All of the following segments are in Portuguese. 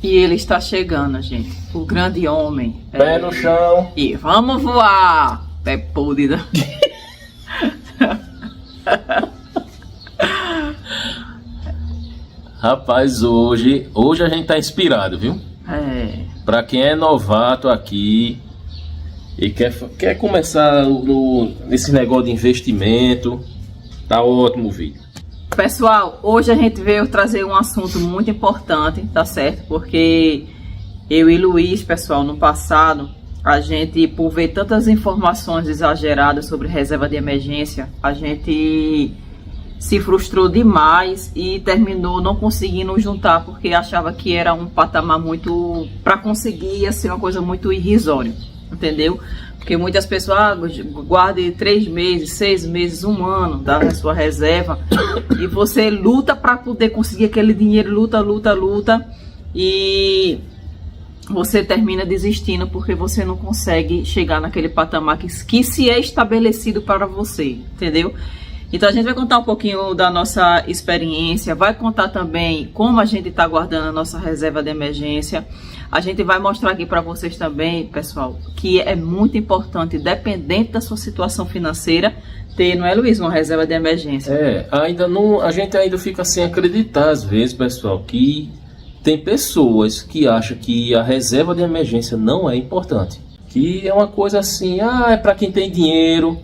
E ele está chegando, gente. O grande homem. Pé no chão. E vamos voar. Pé podre. Rapaz, hoje a gente tá inspirado, viu? Pra quem é novato aqui e quer começar nesse negócio de investimento, tá ótimo o vídeo. Pessoal, hoje a gente veio trazer um assunto muito importante, tá certo? Porque eu e Luiz, pessoal, no passado, a gente, por ver tantas informações exageradas sobre reserva de emergência, a gente se frustrou demais e terminou não conseguindo juntar, porque achava que era um patamar muito... para conseguir, assim, uma coisa muito irrisória, entendeu? Porque muitas pessoas guardem 3 meses, 6 meses, 1 ano da sua reserva e você luta para poder conseguir aquele dinheiro, luta e você termina desistindo porque você não consegue chegar naquele patamar que se é estabelecido para você, entendeu? Então a gente vai contar um pouquinho da nossa experiência, vai contar também como a gente está guardando a nossa reserva de emergência. A gente vai mostrar aqui para vocês também, pessoal, que é muito importante, dependente da sua situação financeira, ter, não é, Luiz, uma reserva de emergência. A gente ainda fica sem acreditar às vezes, pessoal, que tem pessoas que acham que a reserva de emergência não é importante. Que é uma coisa assim, é para quem tem dinheiro,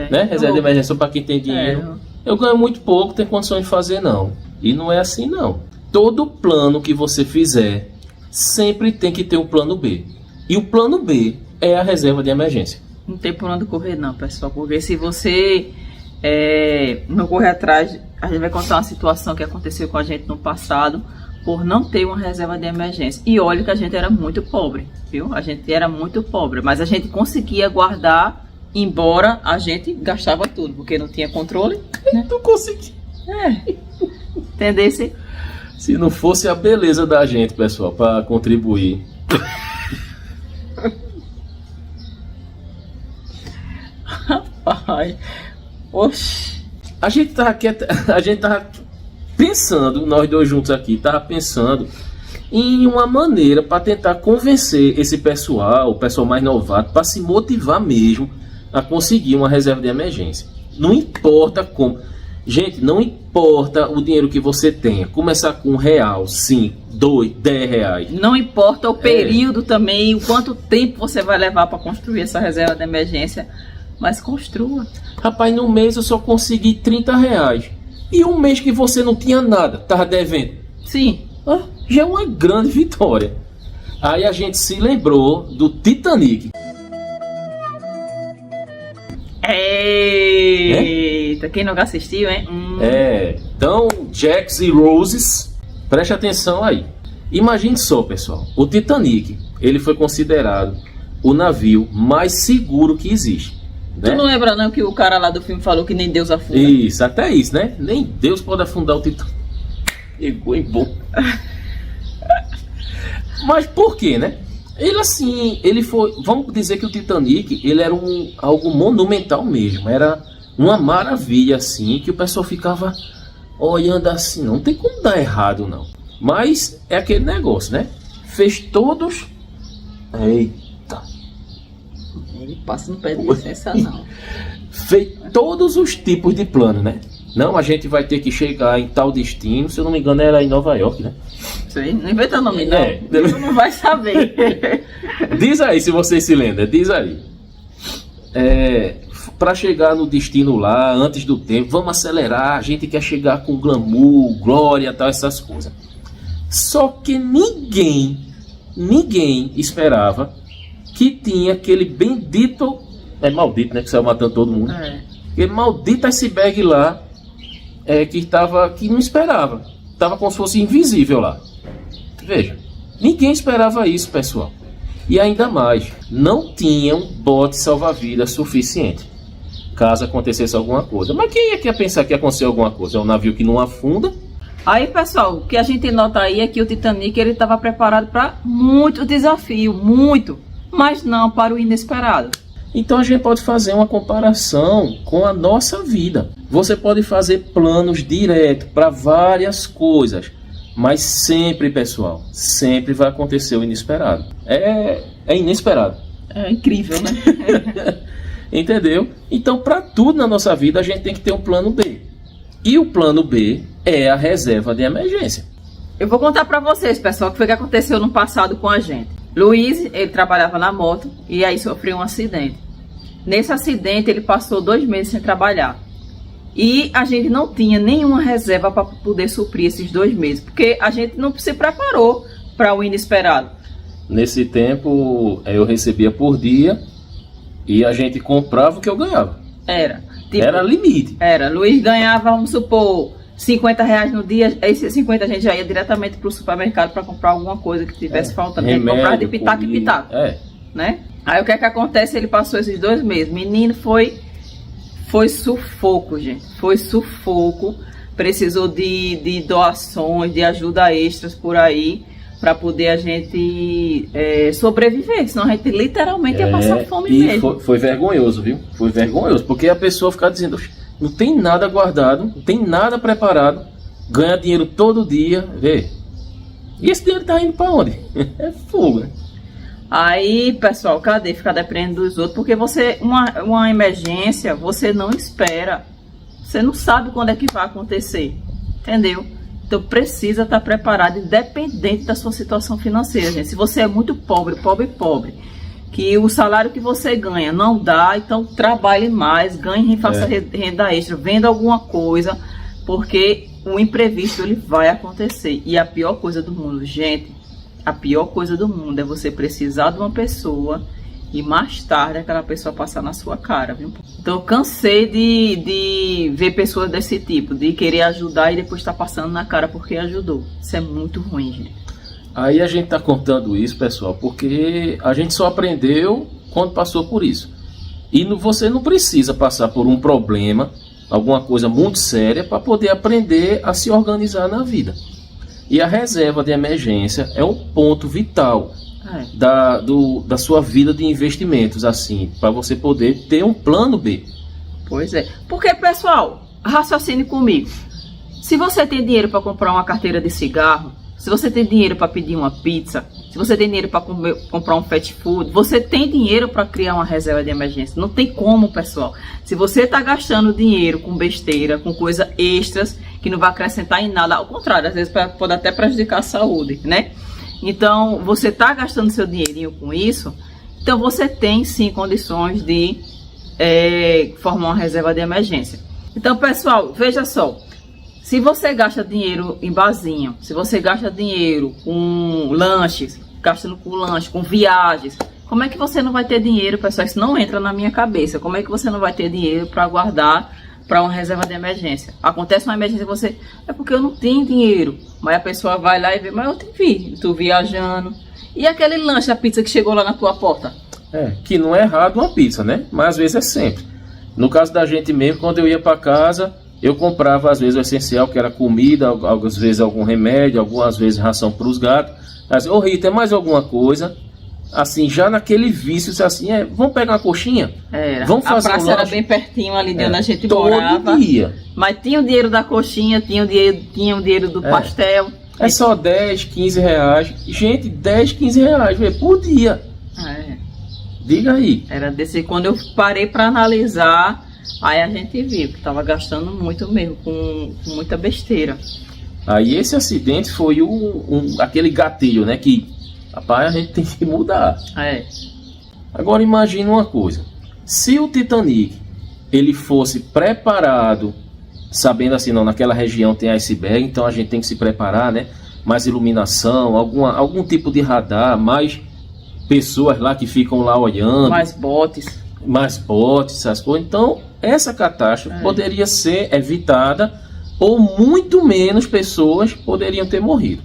né? Reserva de emergência para quem tem dinheiro. Eu ganho muito pouco, tenho condições de fazer, não. E não é assim, não. Todo plano que você fizer sempre tem que ter um plano B. E o plano B é a reserva de emergência. Não tem por onde correr não, pessoal. Porque se você não correr atrás, a gente vai contar uma situação que aconteceu com a gente no passado, por não ter uma reserva de emergência. E olha que a gente era muito pobre, viu? A gente era muito pobre, mas a gente conseguia guardar, embora a gente gastava tudo, porque não tinha controle, né? Não consegui. Entendesse? Se não fosse a beleza da gente, pessoal, para contribuir. Rapaz, oxi. A gente tava pensando, nós dois juntos aqui, tava pensando em uma maneira para tentar convencer esse pessoal, o pessoal mais novato, para se motivar mesmo a conseguir uma reserva de emergência. Não importa como. Gente, não importa o dinheiro que você tenha. Começar com R$1, 5, 2, R$10. Não importa o período também, o quanto tempo você vai levar para construir essa reserva de emergência. Mas construa. Rapaz, no mês eu só consegui R$30. E um mês que você não tinha nada, tava devendo. Sim. Já é uma grande vitória. Aí a gente se lembrou do Titanic. Eita, quem nunca assistiu, hein? Então, Jacks e Roses, preste atenção aí. Imagine só, pessoal, o Titanic, ele foi considerado o navio mais seguro que existe, né? Tu não lembra não que o cara lá do filme falou que nem Deus afunda? Isso, até isso, né? Nem Deus pode afundar o Titanic. Pegou em bom. Mas por quê, né? Ele foi, vamos dizer que o Titanic, ele era algo monumental mesmo, era uma maravilha assim, que o pessoal ficava olhando assim, não tem como dar errado não. Mas é aquele negócio, né? Fez todos... Eita! Ele passa no pé de licença não. Fez todos os tipos de plano, né? Não, a gente vai ter que chegar em tal destino, se eu não me engano era em Nova York, né? Sei, não inventa nome não, tu não vai saber. Diz aí se vocês se lembram, diz aí. Para chegar no destino lá, antes do tempo, vamos acelerar, a gente quer chegar com glamour, glória, tal, essas coisas. Só que ninguém esperava que tinha aquele bendito, maldito, né, que saiu matando todo mundo. Aquele maldito iceberg lá, que não esperava. Tava como se fosse invisível lá. Veja, ninguém esperava isso, pessoal. E ainda mais, não tinham bote salva-vidas suficiente, caso acontecesse alguma coisa. Mas quem ia pensar que ia acontecer alguma coisa? É um navio que não afunda. Aí, pessoal, o que a gente nota aí é que o Titanic ele estava preparado para muito desafio, muito, mas não para o inesperado. Então a gente pode fazer uma comparação com a nossa vida. Você pode fazer planos direto para várias coisas, Mas sempre, pessoal, sempre vai acontecer o inesperado. É inesperado. É incrível, né? Entendeu? Então, para tudo na nossa vida, a gente tem que ter um plano B. E o plano B é a reserva de emergência. Eu vou contar para vocês, pessoal, o que foi que aconteceu no passado com a gente. Luiz, ele trabalhava na moto e aí sofreu um acidente. Nesse acidente, ele passou 2 meses sem trabalhar. E a gente não tinha nenhuma reserva para poder suprir esses 2 meses, porque a gente não se preparou para o inesperado. Nesse tempo, eu recebia por dia e a gente comprava o que eu ganhava. Era limite. Luiz ganhava, vamos supor, R$50 no dia. Esses 50 a gente já ia diretamente para o supermercado para comprar alguma coisa que tivesse faltando. Remédio, comprar de pitaco e pitaco. Né? Aí o que é que acontece? Ele passou esses 2 meses. Menino, foi sufoco, gente. Foi sufoco. Precisou de doações, de ajuda extras por aí, para poder a gente sobreviver. Senão a gente literalmente ia passar fome mesmo. Foi vergonhoso, viu? Foi vergonhoso. Porque a pessoa fica dizendo, não tem nada guardado, não tem nada preparado, ganha dinheiro todo dia, vê. E esse dinheiro tá indo para onde? É fogo, né? Aí, pessoal, cadê ficar dependendo dos outros? Porque uma emergência, você não espera. Você não sabe quando é que vai acontecer. Entendeu? Então precisa estar preparado, independente da sua situação financeira, gente. Se você é muito pobre, que o salário que você ganha não dá, então trabalhe mais, ganhe e faça renda extra, venda alguma coisa, porque o imprevisto ele vai acontecer. E a pior coisa do mundo, gente, a pior coisa do mundo é você precisar de uma pessoa e mais tarde aquela pessoa passar na sua cara, viu? Então eu cansei de ver pessoas desse tipo, de querer ajudar e depois estar passando na cara porque ajudou. Isso é muito ruim, gente. Aí a gente tá contando isso, pessoal, porque a gente só aprendeu quando passou por isso. E você não precisa passar por um problema, alguma coisa muito séria, para poder aprender a se organizar na vida. E a reserva de emergência é um ponto vital da sua vida de investimentos, assim, para você poder ter um plano B. Pois é. Porque, pessoal, raciocine comigo. Se você tem dinheiro para comprar uma carteira de cigarro, se você tem dinheiro para pedir uma pizza, se você tem dinheiro para comprar um fast food, você tem dinheiro para criar uma reserva de emergência. Não tem como, pessoal. Se você está gastando dinheiro com besteira, com coisas extras, que não vai acrescentar em nada, ao contrário, às vezes pode até prejudicar a saúde, né? Então, você está gastando seu dinheirinho com isso, então você tem sim condições de formar uma reserva de emergência. Então, pessoal, veja só. Se você gasta dinheiro em barzinho, se você gasta dinheiro com lanches, gastando com lanche, com viagens, como é que você não vai ter dinheiro, pessoal? Isso não entra na minha cabeça. Como é que você não vai ter dinheiro para guardar para uma reserva de emergência? Acontece uma emergência, você... É porque eu não tenho dinheiro. Mas a pessoa vai lá e vê, mas eu te vi, tu viajando. E aquele lanche, a pizza que chegou lá na tua porta? Que não é errado uma pizza, né? Mas às vezes é sempre. No caso da gente mesmo, quando eu ia para casa... Eu comprava, às vezes, o essencial, que era comida, às vezes algum remédio, algumas vezes ração para os gatos. Mas, ô Rita, é mais alguma coisa? Assim, já naquele vício, assim, vamos pegar uma coxinha? Vamos fazer a praça era bem pertinho ali de onde a gente todo morava. Dia. Mas tinha o dinheiro da coxinha, tinha o dinheiro do pastel. É só 10, 15 reais. Gente, 10, 15 reais, por dia. Diga aí. Era desse, quando eu parei para analisar... Aí a gente viu que estava gastando muito mesmo, com muita besteira. Aí esse acidente foi aquele gatilho, né? Que, rapaz, a gente tem que mudar. Agora imagine uma coisa. Se o Titanic, ele fosse preparado, sabendo assim, não, naquela região tem iceberg, então a gente tem que se preparar, né? Mais iluminação, algum tipo de radar, mais pessoas lá que ficam lá olhando. Mais botes, essas coisas. Então, essa catástrofe poderia ser evitada ou muito menos pessoas poderiam ter morrido.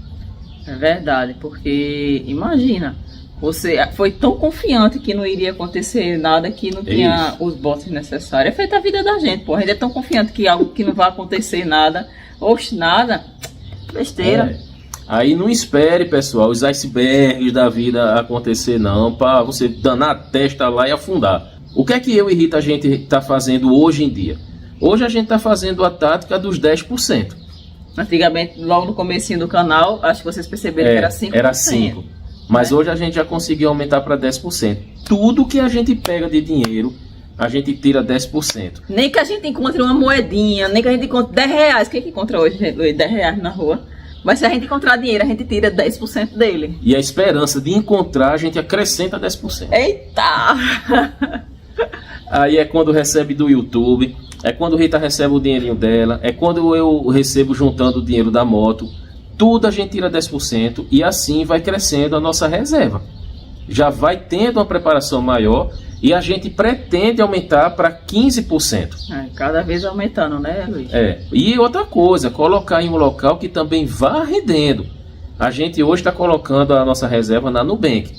É verdade, porque imagina, você foi tão confiante que não iria acontecer nada, que não tinha os botes necessários. É feita a vida da gente, pô. A gente é tão confiante que algo que não vai acontecer nada, nada, besteira. Aí não espere, pessoal, os icebergs da vida acontecer não, para você danar a testa lá e afundar. O que é que eu e Rita a gente está fazendo hoje em dia? Hoje a gente está fazendo a tática dos 10%. Antigamente, logo no comecinho do canal, acho que vocês perceberam que era 5%. Era 5%. Mas hoje a gente já conseguiu aumentar para 10%. Tudo que a gente pega de dinheiro, a gente tira 10%. Nem que a gente encontre uma moedinha, nem que a gente encontre 10 reais. Quem que encontra hoje, gente? 10 reais na rua? Mas se a gente encontrar dinheiro, a gente tira 10% dele. E a esperança de encontrar, a gente acrescenta 10%. Eita! Aí é quando recebe do YouTube, é quando Rita recebe o dinheirinho dela, é quando eu recebo juntando o dinheiro da moto. Tudo a gente tira 10% e assim vai crescendo a nossa reserva. Já vai tendo uma preparação maior e a gente pretende aumentar para 15%. Cada vez aumentando, né, Luiz? E outra coisa, colocar em um local que também vá rendendo. A gente hoje está colocando a nossa reserva na Nubank,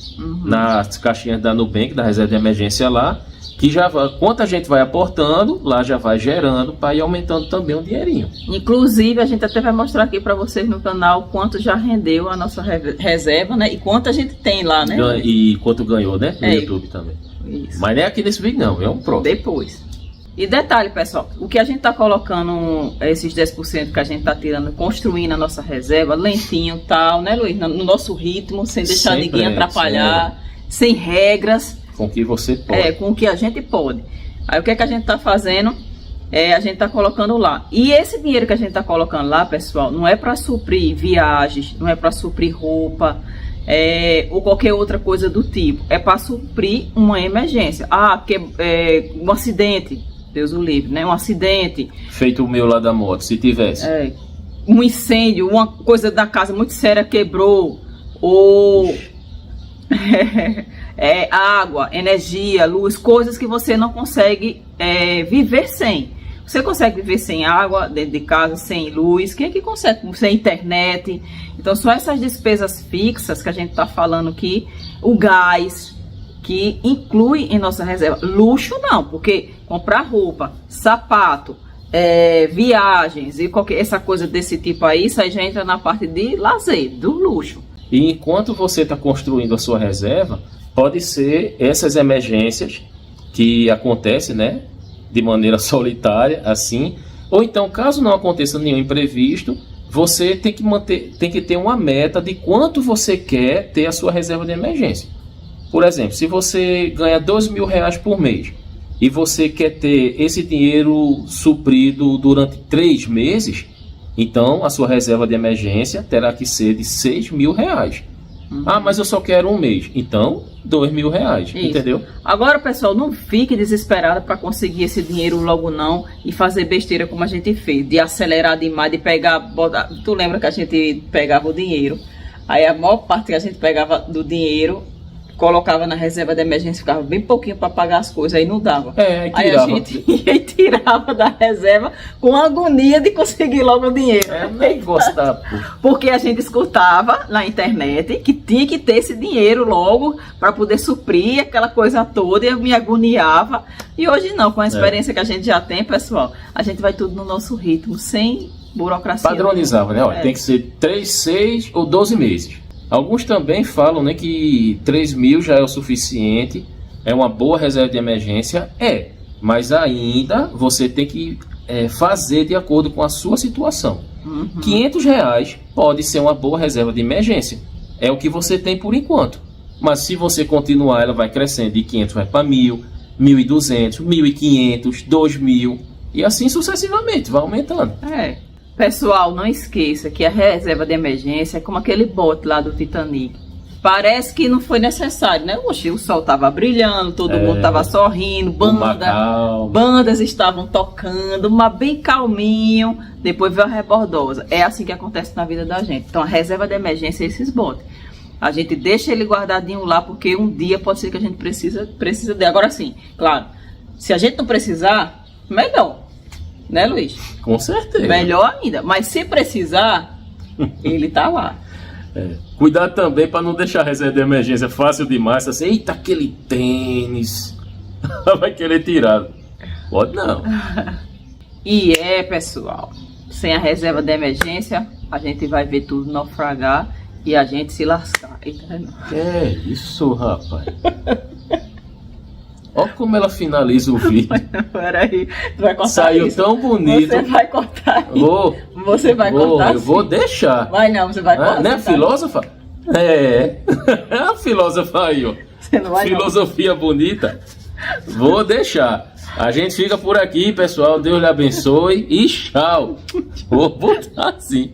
nas caixinhas da Nubank, da reserva de emergência lá, que já vai, quanto a gente vai aportando, lá já vai gerando para ir aumentando também um dinheirinho. Inclusive, a gente até vai mostrar aqui para vocês no canal quanto já rendeu a nossa reserva, né? E quanto a gente tem lá, né? E quanto ganhou, né? No YouTube também. Isso. Mas não é aqui nesse vídeo não, é um próximo. Depois. E detalhe, pessoal, o que a gente tá colocando, esses 10% que a gente tá tirando, construindo a nossa reserva, lentinho e tal, né, Luiz? No nosso ritmo, sem deixar ninguém atrapalhar, sem regras. Com o que você pode. Com o que a gente pode. Aí o que é que a gente tá fazendo? A gente tá colocando lá. E esse dinheiro que a gente tá colocando lá, pessoal, não é para suprir viagens, não é para suprir roupa, ou qualquer outra coisa do tipo. É para suprir uma emergência. Um acidente, Deus o livre, né? Um acidente. Feito o meu lá da moto, se tivesse. Um incêndio, uma coisa da casa muito séria quebrou, ou... água, energia, luz, coisas que você não consegue viver sem. Você consegue viver sem água dentro de casa, sem luz? Quem é que consegue? Sem internet? Então, só essas despesas fixas que a gente está falando aqui, o gás, que inclui em nossa reserva. Luxo não, porque comprar roupa, sapato, viagens e essa coisa desse tipo aí, isso aí já entra na parte de lazer, do luxo. E enquanto você está construindo a sua reserva, pode ser essas emergências que acontecem, né, de maneira solitária, assim. Ou então, caso não aconteça nenhum imprevisto, você tem que ter uma meta de quanto você quer ter a sua reserva de emergência. Por exemplo, se você ganha R$2.000 por mês e você quer ter esse dinheiro suprido durante 3 meses, então a sua reserva de emergência terá que ser de R$6.000. Mas eu só quero 1 mês. Então, R$2.000, entendeu? Agora, pessoal, não fique desesperado para conseguir esse dinheiro logo não e fazer besteira como a gente fez, de acelerar demais, de pegar... Tu lembra que a gente pegava o dinheiro, aí a maior parte que a gente pegava do dinheiro, colocava na reserva de emergência, ficava bem pouquinho para pagar as coisas, aí não dava. Aí a gente ia e tirava da reserva com agonia de conseguir logo o dinheiro. Nem gostava. Porque a gente escutava na internet que tinha que ter esse dinheiro logo para poder suprir aquela coisa toda, e eu me agoniava. E hoje não, com a experiência que a gente já tem, pessoal, a gente vai tudo no nosso ritmo, sem burocracia. Padronizava, né? Olha, tem que ser 3, 6 ou 12 meses. Alguns também falam, né, que 3.000 já é o suficiente, é uma boa reserva de emergência, mas ainda você tem que fazer de acordo com a sua situação. R$500 pode ser uma boa reserva de emergência, é o que você tem por enquanto, mas se você continuar, ela vai crescendo, de 500 vai para 1.000, 1.200, 1.500, 2.000 e assim sucessivamente, vai aumentando. Pessoal, não esqueça que a reserva de emergência é como aquele bote lá do Titanic. Parece que não foi necessário, né? Oxe, o sol tava brilhando, todo mundo tava sorrindo, bandas estavam tocando, mas bem calminho, depois veio a rebordosa. É assim que acontece na vida da gente. Então a reserva de emergência é esses botes. A gente deixa ele guardadinho lá, porque um dia pode ser que a gente precisa dele. Agora sim, claro, se a gente não precisar, melhor. Né, Luiz? Com certeza. Melhor ainda. Mas se precisar, ele tá lá. Cuidado também para não deixar a reserva de emergência fácil demais. Assim, eita, aquele tênis. Vai querer tirar. Pode não. E pessoal, sem a reserva de emergência, a gente vai ver tudo naufragar e a gente se lascar. Eita, isso, rapaz. Olha como ela finaliza o vídeo. Peraí, tu vai cortar Saiu isso. tão bonito. Você vai cortar isso. Vou, Você vai cortar eu vou sim. deixar. Vai não, você vai cortar. Né, filósofa? É. A filósofa aí, ó. Você não vai não. Filosofia bonita. Vou deixar. A gente fica por aqui, pessoal. Deus lhe abençoe e tchau. Vou botar assim.